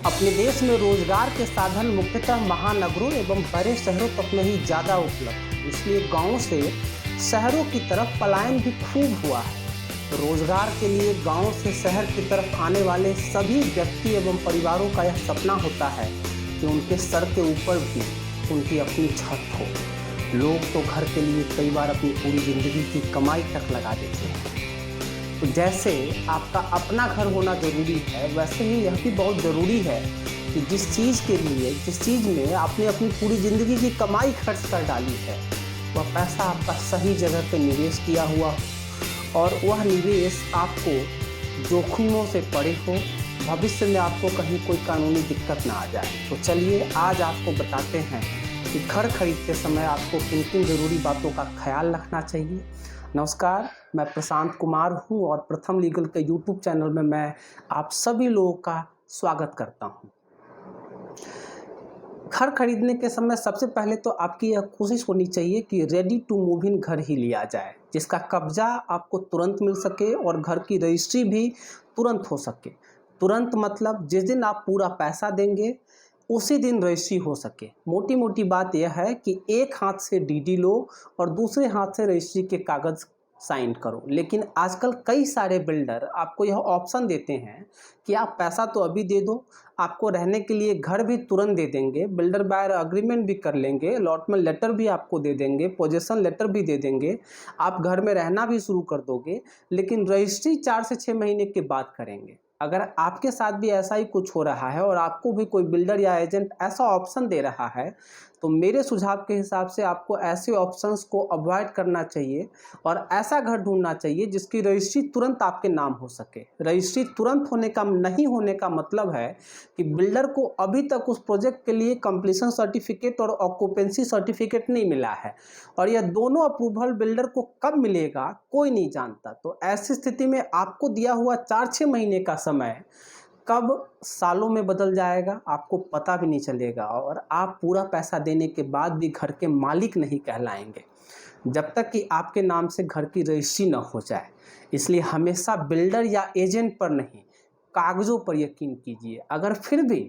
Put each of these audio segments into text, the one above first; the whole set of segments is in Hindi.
अपने देश में रोजगार के साधन मुख्यतः महानगरों एवं बड़े शहरों तक में ही ज़्यादा उपलब्ध है, इसलिए गांव से शहरों की तरफ पलायन भी खूब हुआ है। रोजगार के लिए गांव से शहर की तरफ आने वाले सभी व्यक्ति एवं परिवारों का यह सपना होता है कि उनके सर के ऊपर भी उनकी अपनी छत हो। लोग तो घर के लिए कई बार अपनी पूरी जिंदगी की कमाई तक लगा देते हैं। तो जैसे आपका अपना घर होना ज़रूरी है, वैसे ही यह भी बहुत ज़रूरी है कि जिस चीज़ में आपने अपनी पूरी ज़िंदगी की कमाई खर्च कर डाली है, वह पैसा आपका सही जगह पर निवेश किया हुआ हो और वह निवेश आपको जोखिमों से परे हो, भविष्य में आपको कहीं कोई कानूनी दिक्कत ना आ जाए। तो चलिए आज आपको बताते हैं कि घर खरीदते समय आपको किन किन ज़रूरी बातों का ख्याल रखना चाहिए। नमस्कार, मैं प्रशांत कुमार हूं और प्रथम लीगल के यूट्यूब चैनल में मैं आप सभी लोगों का स्वागत करता हूं। घर खरीदने के समय सबसे पहले तो आपकी यह कोशिश होनी चाहिए कि रेडी टू मूव इन घर ही लिया जाए, जिसका कब्जा आपको तुरंत मिल सके और घर की रजिस्ट्री भी तुरंत हो सके। तुरंत मतलब जिस दिन आप पूरा पैसा देंगे उसी दिन रजिस्ट्री हो सके। मोटी मोटी बात यह है कि एक हाथ से डीडी लो और दूसरे हाथ से रजिस्ट्री के कागज़ साइन करो। लेकिन आजकल कई सारे बिल्डर आपको यह ऑप्शन देते हैं कि आप पैसा तो अभी दे दो, आपको रहने के लिए घर भी तुरंत दे देंगे, बिल्डर बायर अग्रीमेंट भी कर लेंगे, अलॉटमेंट लेटर भी आपको दे देंगे, पोजेशन लेटर भी दे देंगे, आप घर में रहना भी शुरू कर दोगे, लेकिन रजिस्ट्री 4 से 6 महीने के बाद करेंगे। अगर आपके साथ भी ऐसा ही कुछ हो रहा है और आपको भी कोई बिल्डर या एजेंट ऐसा ऑप्शन दे रहा है, तो मेरे सुझाव के हिसाब से आपको ऐसे ऑप्शंस को अवॉइड करना चाहिए और ऐसा घर ढूंढना चाहिए जिसकी रजिस्ट्री तुरंत आपके नाम हो सके। रजिस्ट्री तुरंत होने का नहीं होने का मतलब है कि बिल्डर को अभी तक उस प्रोजेक्ट के लिए कंप्लीशन सर्टिफिकेट और ऑक्यूपेंसी सर्टिफिकेट नहीं मिला है और यह दोनों अप्रूवल बिल्डर को कब मिलेगा कोई नहीं जानता। तो ऐसी स्थिति में आपको दिया हुआ 4-6 महीने का समय कब सालों में बदल जाएगा आपको पता भी नहीं चलेगा और आप पूरा पैसा देने के बाद भी घर के मालिक नहीं कहलाएंगे जब तक कि आपके नाम से घर की रजिस्ट्री न हो जाए। इसलिए हमेशा बिल्डर या एजेंट पर नहीं, कागज़ों पर यकीन कीजिए। अगर फिर भी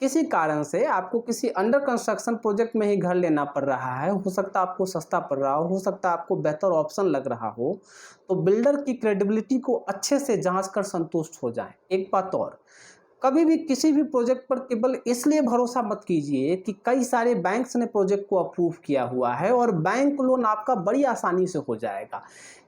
किसी कारण से आपको किसी अंडर कंस्ट्रक्शन प्रोजेक्ट में ही घर लेना पड़ रहा है, हो सकता है आपको सस्ता पड़ रहा हो सकता है आपको बेहतर ऑप्शन लग रहा हो, तो बिल्डर की क्रेडिबिलिटी को अच्छे से जांच कर संतुष्ट हो जाएं। एक बात और, कभी भी किसी भी प्रोजेक्ट पर केवल इसलिए भरोसा मत कीजिए कि कई सारे बैंक्स ने प्रोजेक्ट को अप्रूव किया हुआ है और बैंक लोन आपका बड़ी आसानी से हो जाएगा।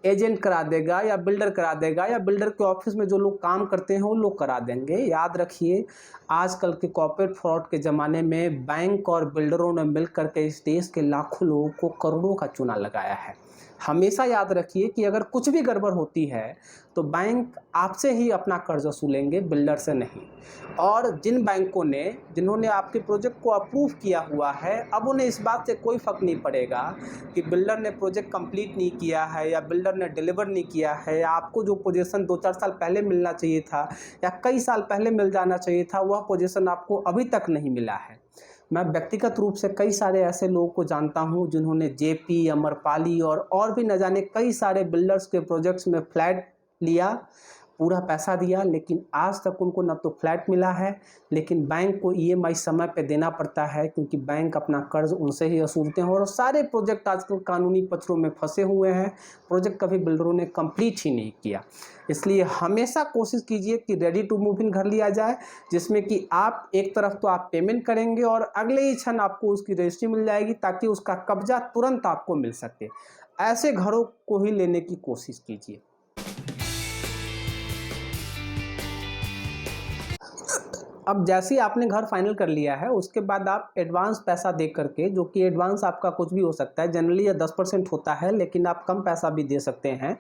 एजेंट करा देगा या बिल्डर करा देगा या बिल्डर के ऑफिस में जो लोग काम करते हैं वो लोग करा देंगे। याद रखिए, आजकल के कॉर्पोरेट फ्रॉड के ज़माने में बैंक और बिल्डरों ने मिलकर के इस देश के लाखों लोगों को करोड़ों का चूना लगाया है। हमेशा याद रखिए कि अगर कुछ भी गड़बड़ होती है तो बैंक आपसे ही अपना कर्ज वसूलेंगे, बिल्डर से नहीं। और जिन बैंकों ने जिन्होंने आपके प्रोजेक्ट को अप्रूव किया हुआ है, अब उन्हें इस बात से कोई फ़र्क नहीं पड़ेगा कि बिल्डर ने प्रोजेक्ट कंप्लीट नहीं किया है या बिल्डर ने डिलीवर नहीं किया है या आपको जो पोजीशन 2-4 साल पहले मिलना चाहिए था या कई साल पहले मिल जाना चाहिए था, वह पोजीशन आपको अभी तक नहीं मिला है। मैं व्यक्तिगत रूप से कई सारे ऐसे लोगों को जानता हूं जिन्होंने जेपी, अमरपाली और भी न जाने कई सारे बिल्डर्स के प्रोजेक्ट्स में फ्लैट लिया, पूरा पैसा दिया, लेकिन आज तक उनको न तो फ्लैट मिला है, लेकिन बैंक को ईएमआई समय पे देना पड़ता है क्योंकि बैंक अपना कर्ज उनसे ही वसूलते हैं और सारे प्रोजेक्ट आजकल कानूनी पचड़ों में फंसे हुए हैं। प्रोजेक्ट कभी बिल्डरों ने कंप्लीट ही नहीं किया। इसलिए हमेशा कोशिश कीजिए कि रेडी टू मूव इन घर लिया जाए, जिसमें कि आप एक तरफ तो आप पेमेंट करेंगे और अगले ही क्षण आपको उसकी रजिस्ट्री मिल जाएगी ताकि उसका कब्जा तुरंत आपको मिल सके। ऐसे घरों को ही लेने की कोशिश कीजिए। अब जैसे ही आपने घर फाइनल कर लिया है, उसके बाद आप एडवांस पैसा दे करके, जो कि एडवांस आपका कुछ भी हो सकता है, जनरली यह 10% होता है, लेकिन आप कम पैसा भी दे सकते हैं,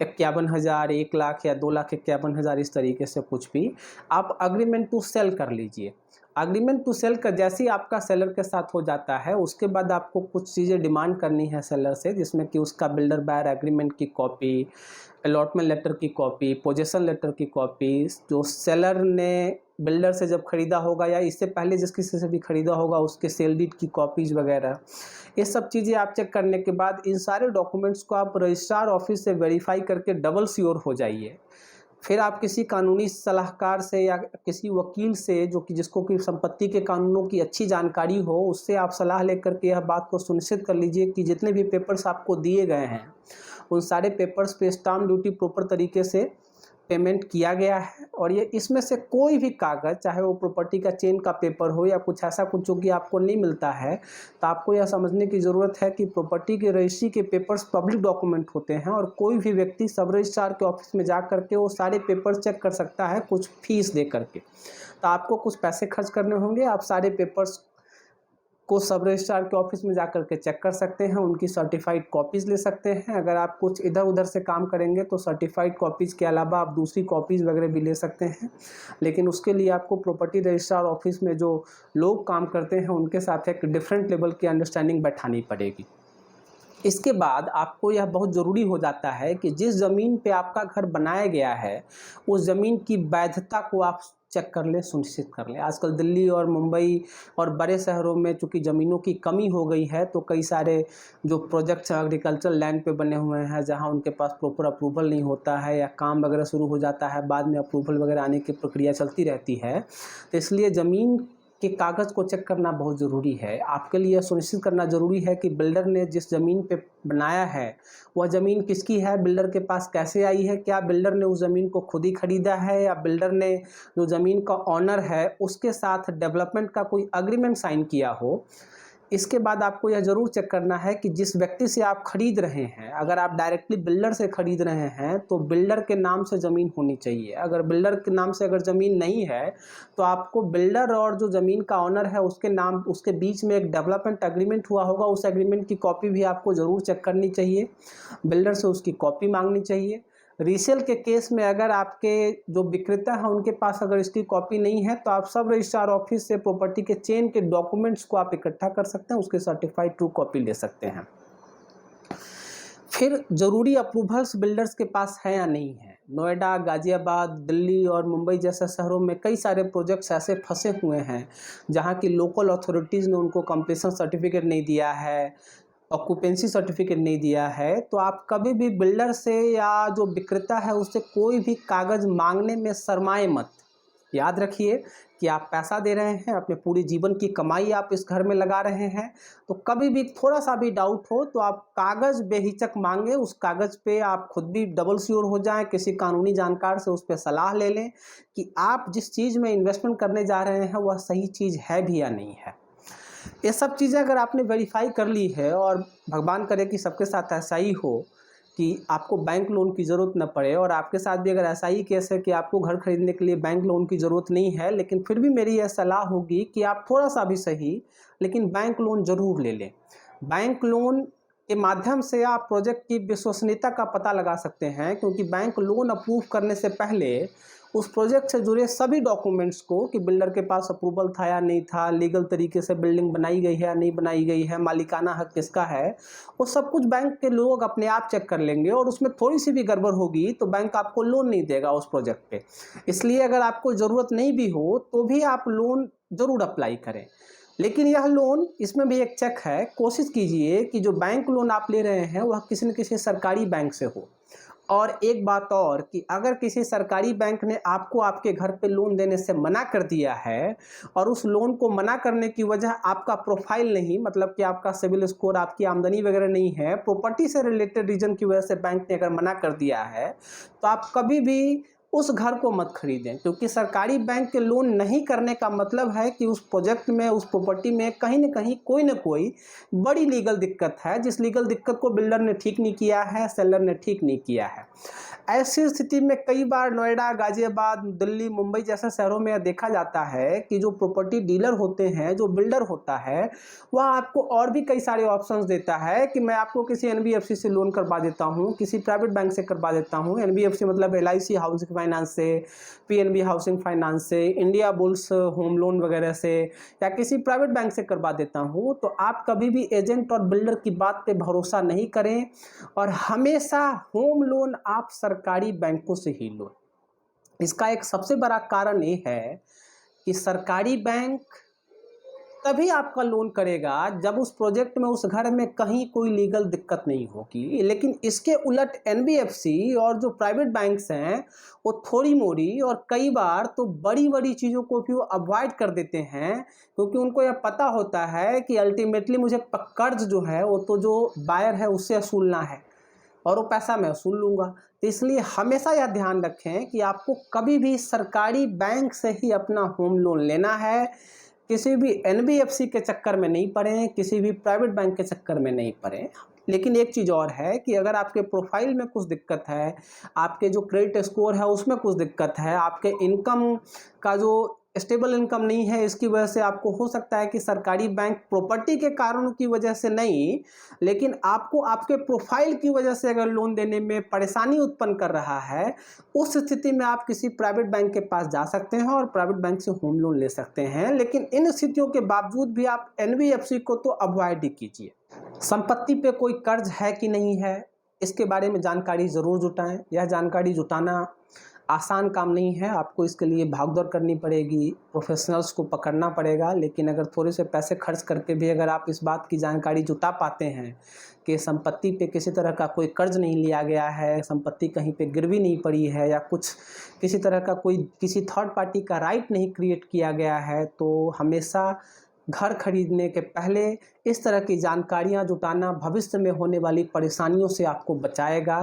51,000, 1 लाख या 2 लाख 51,000, इस तरीके से कुछ भी। आप अग्रीमेंट टू सेल कर लीजिए। अग्रीमेंट टू सेल का जैसे ही आपका सेलर के साथ हो जाता है, उसके बाद आपको कुछ चीज़ें डिमांड करनी है सेलर से, जिसमें कि उसका बिल्डर बायर एग्रीमेंट की कॉपी, अलॉटमेंट लेटर की कॉपी, पोजेशन लेटर की कॉपी, जो सेलर ने बिल्डर से जब ख़रीदा होगा या इससे पहले जिस किसी से भी ख़रीदा होगा उसके सेल डीड की कॉपीज़ वगैरह, ये सब चीज़ें आप चेक करने के बाद इन सारे डॉक्यूमेंट्स को आप रजिस्ट्रार ऑफिस से वेरीफाई करके डबल श्योर हो जाइए फिर आप किसी कानूनी सलाहकार से या किसी वकील से जो कि जिसको कि संपत्ति के कानूनों की अच्छी जानकारी हो, उससे आप सलाह लेकर के यह बात को सुनिश्चित कर लीजिए कि जितने भी पेपर्स आपको दिए गए हैं उन सारे पेपर्स पे स्टाम्प ड्यूटी प्रॉपर तरीके से पेमेंट किया गया है। और ये इसमें से कोई भी कागज़, चाहे वो प्रॉपर्टी का चेन का पेपर हो या कुछ ऐसा कुछ जो कि आपको नहीं मिलता है, तो आपको यह समझने की ज़रूरत है कि प्रॉपर्टी के रजिस्ट्री के पेपर्स पब्लिक डॉक्यूमेंट होते हैं और कोई भी व्यक्ति सब रजिस्ट्रार के ऑफिस में जा करके वो सारे पेपर्स चेक कर सकता है कुछ फीस दे करके। तो आपको कुछ पैसे खर्च करने होंगे, आप सारे पेपर्स को सब रजिस्ट्रार के ऑफिस में जाकर के चेक कर सकते हैं, उनकी सर्टिफाइड कॉपीज़ ले सकते हैं। अगर आप कुछ इधर उधर से काम करेंगे तो सर्टिफाइड कॉपीज़ के अलावा आप दूसरी कॉपीज़ वगैरह भी ले सकते हैं, लेकिन उसके लिए आपको प्रॉपर्टी रजिस्ट्रार ऑफिस में जो लोग काम करते हैं उनके साथ एक डिफरेंट लेवल की अंडरस्टैंडिंग बैठानी पड़ेगी। इसके बाद आपको यह बहुत ज़रूरी हो जाता है कि जिस ज़मीन पे आपका घर बनाया गया है उस ज़मीन की वैधता को आप चेक कर लें, सुनिश्चित कर लें। आजकल दिल्ली और मुंबई और बड़े शहरों में चूँकि ज़मीनों की कमी हो गई है तो कई सारे जो प्रोजेक्ट्स एग्रीकल्चर लैंड पे बने हुए हैं जहाँ उनके पास प्रॉपर अप्रूवल नहीं होता है या काम वगैरह शुरू हो जाता है, बाद में अप्रूवल वगैरह आने की प्रक्रिया चलती रहती है। तो इसलिए ज़मीन के कागज़ को चेक करना बहुत ज़रूरी है। आपके लिए सुनिश्चित करना ज़रूरी है कि बिल्डर ने जिस ज़मीन पे बनाया है वह ज़मीन किसकी है, बिल्डर के पास कैसे आई है, क्या बिल्डर ने उस ज़मीन को खुद ही खरीदा है या बिल्डर ने जो ज़मीन का ऑनर है उसके साथ डेवलपमेंट का कोई अग्रीमेंट साइन किया हो। इसके बाद आपको यह ज़रूर चेक करना है कि जिस व्यक्ति से आप खरीद रहे हैं, अगर आप डायरेक्टली बिल्डर से खरीद रहे हैं तो बिल्डर के नाम से ज़मीन होनी चाहिए। अगर बिल्डर के नाम से अगर ज़मीन नहीं है तो आपको बिल्डर और जो ज़मीन का ऑनर है उसके नाम, उसके बीच में एक डेवलपमेंट एग्रीमेंट हुआ होगा, उस एग्रीमेंट की कॉपी भी आपको ज़रूर चेक करनी चाहिए, बिल्डर से उसकी कॉपी मांगनी चाहिए। रीसेल के केस में अगर आपके जो विक्रेता हैं उनके पास अगर इसकी कॉपी नहीं है तो आप सब रजिस्ट्रार ऑफिस से प्रॉपर्टी के चेन के डॉक्यूमेंट्स को आप इकट्ठा कर सकते हैं, उसके सर्टिफाइड ट्रू कॉपी ले सकते हैं। फिर ज़रूरी अप्रूवल्स बिल्डर्स के पास है या नहीं है। नोएडा, गाज़ियाबाद, दिल्ली और मुंबई जैसे शहरों में कई सारे प्रोजेक्ट्स ऐसे फंसे हुए हैं जहां की लोकल अथॉरिटीज़ ने उनको कंप्लीशन सर्टिफिकेट नहीं दिया है, ऑक्यूपेंसी सर्टिफिकेट नहीं दिया है। तो आप कभी भी बिल्डर से या जो विक्रेता है उससे कोई भी कागज़ मांगने में शर्माए मत। याद रखिए कि आप पैसा दे रहे हैं, अपने पूरे जीवन की कमाई आप इस घर में लगा रहे हैं, तो कभी भी थोड़ा सा भी डाउट हो तो आप कागज़ बेहिचक मांगे। उस कागज़ पे आप खुद भी डबल श्योर हो जाएं, किसी कानूनी जानकार से उस पर सलाह ले लें कि आप जिस चीज़ में इन्वेस्टमेंट करने जा रहे हैं वह सही चीज़ है भी या नहीं है। ये सब चीज़ें अगर आपने वेरीफाई कर ली है और भगवान करे कि सबके साथ ऐसा ही हो कि आपको बैंक लोन की ज़रूरत न पड़े, और आपके साथ भी अगर ऐसा ही केस है कि आपको घर खरीदने के लिए बैंक लोन की ज़रूरत नहीं है, लेकिन फिर भी मेरी यह सलाह होगी कि आप थोड़ा सा भी सही लेकिन बैंक लोन ज़रूर ले लें। बैंक लोन के माध्यम से आप प्रोजेक्ट की विश्वसनीयता का पता लगा सकते हैं, क्योंकि बैंक लोन अप्रूव करने से पहले उस प्रोजेक्ट से जुड़े सभी डॉक्यूमेंट्स को कि बिल्डर के पास अप्रूवल था या नहीं था, लीगल तरीके से बिल्डिंग बनाई गई है या नहीं बनाई गई है, मालिकाना हक किसका है, वो सब कुछ बैंक के लोग अपने आप चेक कर लेंगे और उसमें थोड़ी सी भी गड़बड़ होगी तो बैंक आपको लोन नहीं देगा उस प्रोजेक्ट पे। इसलिए अगर आपको ज़रूरत नहीं भी हो तो भी आप लोन ज़रूर अप्लाई करें। लेकिन यह लोन, इसमें भी एक चेक है, कोशिश कीजिए कि जो बैंक लोन आप ले रहे हैं वह किसी न किसी सरकारी बैंक से हो। और एक बात और कि अगर किसी सरकारी बैंक ने आपको आपके घर पे लोन देने से मना कर दिया है और उस लोन को मना करने की वजह आपका प्रोफाइल नहीं, मतलब कि आपका सिविल स्कोर, आपकी आमदनी वगैरह नहीं है, प्रॉपर्टी से रिलेटेड रीजन की वजह से बैंक ने अगर मना कर दिया है, तो आप कभी भी उस घर को मत खरीदें, क्योंकि सरकारी बैंक के लोन नहीं करने का मतलब है कि उस प्रोजेक्ट में, उस प्रॉपर्टी में कहीं ना कहीं कोई ना कोई बड़ी लीगल दिक्कत है, जिस लीगल दिक्कत को बिल्डर ने ठीक नहीं किया है, सेलर ने ठीक नहीं किया है। ऐसी स्थिति में कई बार नोएडा, गाजियाबाद, दिल्ली, मुंबई जैसे शहरों में देखा जाता है कि जो प्रॉपर्टी डीलर होते हैं, जो बिल्डर होता है, वह आपको और भी कई सारे ऑप्शंस देता है कि मैं आपको किसी एनबीएफसी से लोन करवा देता हूँ, किसी प्राइवेट बैंक से करवा देता हूँ। एनबीएफसी मतलब एलआईसी हाउसिंग फाइनेंस से, पीएनबी हाउसिंग फाइनेंस से, इंडिया बुल्स होम लोन वगैरह से, या किसी प्राइवेट बैंक से करवा देता हूँ। तो आप कभी भी एजेंट और बिल्डर की बात पे भरोसा नहीं करें और हमेशा होम लोन आप सरकारी बैंकों से ही लो। इसका एक सबसे बड़ा कारण ये है कि सरकारी बैंक तभी आपका लोन करेगा जब उस प्रोजेक्ट में, उस घर में कहीं कोई लीगल दिक्कत नहीं होगी। लेकिन इसके उलट एनबीएफसी और जो प्राइवेट बैंक्स हैं वो थोड़ी मोड़ी और कई बार तो बड़ी बड़ी चीज़ों को भी वो अवॉइड कर देते हैं, क्योंकि उनको यह पता होता है कि अल्टीमेटली मुझे कर्ज जो है वो तो जो बायर है उससे वसूलना है और वो पैसा मैं वसूल लूँगा। तो इसलिए हमेशा यह ध्यान रखें कि आपको कभी भी सरकारी बैंक से ही अपना होम लोन लेना है। किसी भी एनबीएफसी के चक्कर में नहीं पड़ें, किसी भी प्राइवेट बैंक के चक्कर में नहीं पड़ें। लेकिन एक चीज़ और है कि अगर आपके प्रोफाइल में कुछ दिक्कत है, आपके जो क्रेडिट स्कोर है उसमें कुछ दिक्कत है, आपके इनकम का जो स्टेबल इनकम नहीं है, इसकी वजह से आपको हो सकता है कि सरकारी बैंक प्रॉपर्टी के कारणों की वजह से नहीं, लेकिन आपको आपके प्रोफाइल की वजह से अगर लोन देने में परेशानी उत्पन्न कर रहा है, उस स्थिति में आप किसी प्राइवेट बैंक के पास जा सकते हैं और प्राइवेट बैंक से होम लोन ले सकते हैं। लेकिन इन स्थितियों के बावजूद भी आप एनबीएफसी को तो अवॉइड ही कीजिए। संपत्ति पे कोई कर्ज है कि नहीं है, इसके बारे में जानकारी ज़रूर जुटाएं। यह जानकारी जुटाना आसान काम नहीं है, आपको इसके लिए भागदौड़ करनी पड़ेगी, प्रोफेशनल्स को पकड़ना पड़ेगा। लेकिन अगर थोड़े से पैसे खर्च करके भी अगर आप इस बात की जानकारी जुटा पाते हैं कि संपत्ति पे किसी तरह का कोई कर्ज नहीं लिया गया है, संपत्ति कहीं पे गिरवी नहीं पड़ी है, या कुछ किसी तरह का कोई किसी थर्ड पार्टी का राइट नहीं क्रिएट किया गया है, तो हमेशा घर खरीदने के पहले इस तरह की जानकारियां जुटाना भविष्य में होने वाली परेशानियों से आपको बचाएगा।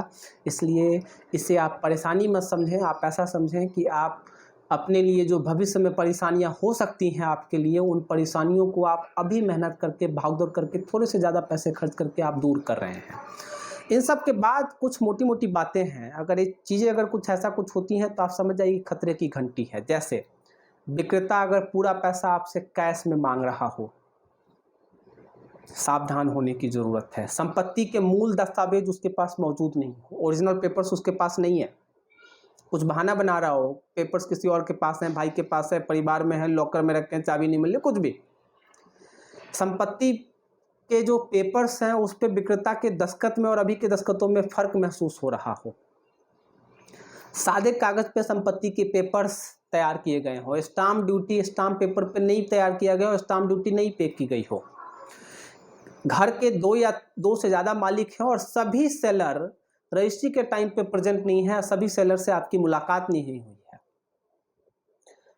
इसलिए इसे आप परेशानी मत समझें, आप ऐसा समझें कि आप अपने लिए जो भविष्य में परेशानियां हो सकती हैं आपके लिए, उन परेशानियों को आप अभी मेहनत करके, भागदौड़ करके, थोड़े से ज़्यादा पैसे खर्च करके आप दूर कर रहे हैं। इन सब के बाद कुछ मोटी मोटी बातें हैं, अगर ये चीज़ें अगर कुछ ऐसा कुछ होती हैं तो आप समझ जाइए खतरे की घंटी है। जैसे विक्रेता अगर पूरा पैसा आपसे कैश में मांग रहा हो, सावधान होने की ज़रूरत है। संपत्ति के मूल दस्तावेज उसके पास मौजूद नहीं हो, ओरिजिनल पेपर्स उसके पास नहीं है, कुछ बहाना बना रहा हो, पेपर्स किसी और के पास हैं, भाई के पास है, परिवार में है, लॉकर में रखे हैं, चाबी नहीं मिले, कुछ भी। संपत्ति के जो पेपर्स हैं उस पर विक्रेता के दस्तखत में और अभी के दस्तखतों में फ़र्क महसूस हो रहा हो, सादे कागज़ पे संपत्ति के पेपर्स तैयार किए गए हो, स्टाम्प ड्यूटी स्टाम्प पेपर पे नहीं तैयार किया गया हो, स्टाम्प ड्यूटी नहीं पे की गई हो, घर के दो या दो से ज़्यादा मालिक हैं और सभी सेलर रजिस्ट्री के टाइम पे प्रेजेंट नहीं है, सभी सेलर से आपकी मुलाकात नहीं हुई है,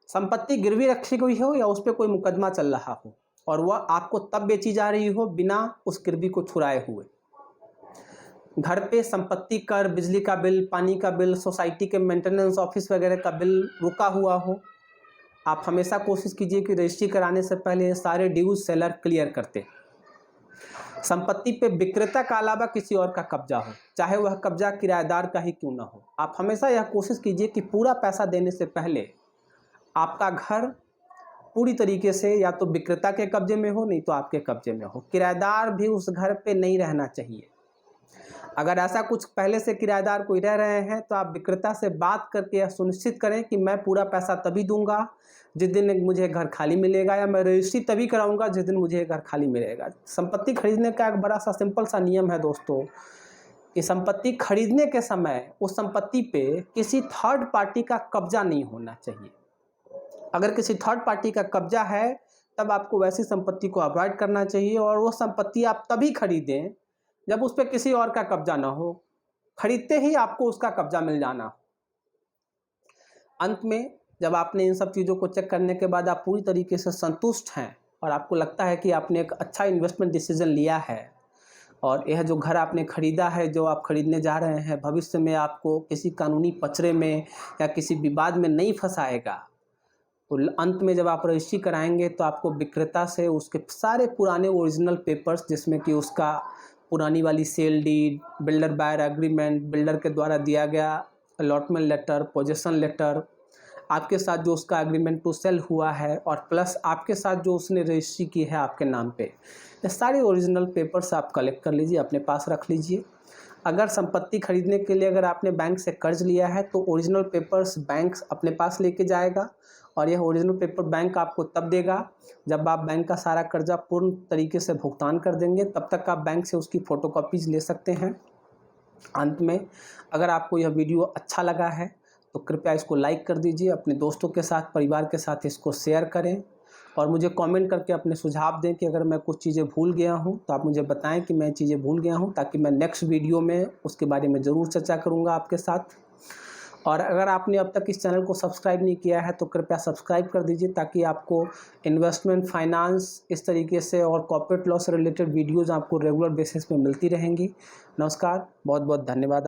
संपत्ति गिरवी रखी गई हो या उस पर कोई मुकदमा चल रहा हो और वह आपको तब बेची जा रही हो बिना उस गिरवी को छुड़ाए हुए, घर पे संपत्ति कर, बिजली का बिल, पानी का बिल, सोसाइटी के मेंटेनेंस ऑफिस वगैरह का बिल रुका हुआ हो। आप हमेशा कोशिश कीजिए कि रजिस्ट्री कराने से पहले सारे ड्यूज सेलर क्लियर करते। संपत्ति पे विक्रेता का अलावा किसी और का कब्जा हो, चाहे वह कब्जा किराएदार का ही क्यों ना हो। आप हमेशा यह कोशिश कीजिए कि पूरा पैसा देने से पहले आपका घर पूरी तरीके से या तो विक्रेता के कब्जे में हो, नहीं तो आपके कब्जे में हो। किराएदार भी उस घर पे नहीं रहना चाहिए। अगर ऐसा कुछ पहले से किराएदार कोई रह रहे हैं तो आप विक्रेता से बात करके यह सुनिश्चित करें कि मैं पूरा पैसा तभी दूंगा जिस दिन मुझे घर खाली मिलेगा, या मैं रजिस्ट्री तभी कराऊंगा जिस दिन मुझे घर खाली मिलेगा। संपत्ति खरीदने का एक बड़ा सा सिंपल सा नियम है दोस्तों, कि संपत्ति खरीदने के समय उस संपत्ति पे किसी थर्ड पार्टी का कब्जा नहीं होना चाहिए। अगर किसी थर्ड पार्टी का कब्जा है तब आपको वैसी संपत्ति को अवॉइड करना चाहिए, और वो संपत्ति आप तभी खरीदें जब उस पर किसी और का कब्जा ना हो, खरीदते ही आपको उसका कब्जा मिल जाना हो। अंत में जब आपने इन सब चीज़ों को चेक करने के बाद आप पूरी तरीके से संतुष्ट हैं और आपको लगता है कि आपने एक अच्छा इन्वेस्टमेंट डिसीजन लिया है और यह जो घर आपने खरीदा है, जो आप खरीदने जा रहे हैं, भविष्य में आपको किसी कानूनी पचड़े में या किसी विवाद में नहीं फंसाएगा, तो अंत में जब आप रजिस्ट्री कराएंगे तो आपको विक्रेता से उसके सारे पुराने ओरिजिनल पेपर्स, जिसमें कि उसका पुरानी वाली sale deed, builder buyer agreement, builder के द्वारा दिया गया अलॉटमेंट लेटर, पोजेसन लेटर, आपके साथ जो उसका एग्रीमेंट टू सेल हुआ है, और प्लस आपके साथ जो उसने रजिस्ट्री की है आपके नाम पे, ये सारे ओरिजिनल पेपर्स आप कलेक्ट कर लीजिए, अपने पास रख लीजिए। अगर संपत्ति खरीदने के लिए अगर आपने बैंक से कर्ज लिया है तो ओरिजिनल पेपर्स बैंक अपने पास लेके जाएगा, और यह ओरिजिनल पेपर बैंक आपको तब देगा जब आप बैंक का सारा कर्जा पूर्ण तरीके से भुगतान कर देंगे। तब तक आप बैंक से उसकी फ़ोटोकॉपीज़ ले सकते हैं। अंत में अगर आपको यह वीडियो अच्छा लगा है तो कृपया इसको लाइक कर दीजिए, अपने दोस्तों के साथ, परिवार के साथ इसको शेयर करें, और मुझे कमेंट करके अपने सुझाव दें कि अगर मैं कुछ चीज़ें भूल गया हूं तो आप मुझे बताएं कि मैं चीज़ें भूल गया हूं, ताकि मैं नेक्स्ट वीडियो में उसके बारे में ज़रूर चर्चा करूंगा आपके साथ। और अगर आपने अब तक इस चैनल को सब्सक्राइब नहीं किया है तो कृपया सब्सक्राइब कर दीजिए, ताकि आपको इन्वेस्टमेंट, फाइनेंस, इस तरीके से और कॉर्पोरेट लॉ से रिलेटेड वीडियोज़ आपको रेगुलर बेसिस पे मिलती रहेंगी। नमस्कार, बहुत बहुत धन्यवाद।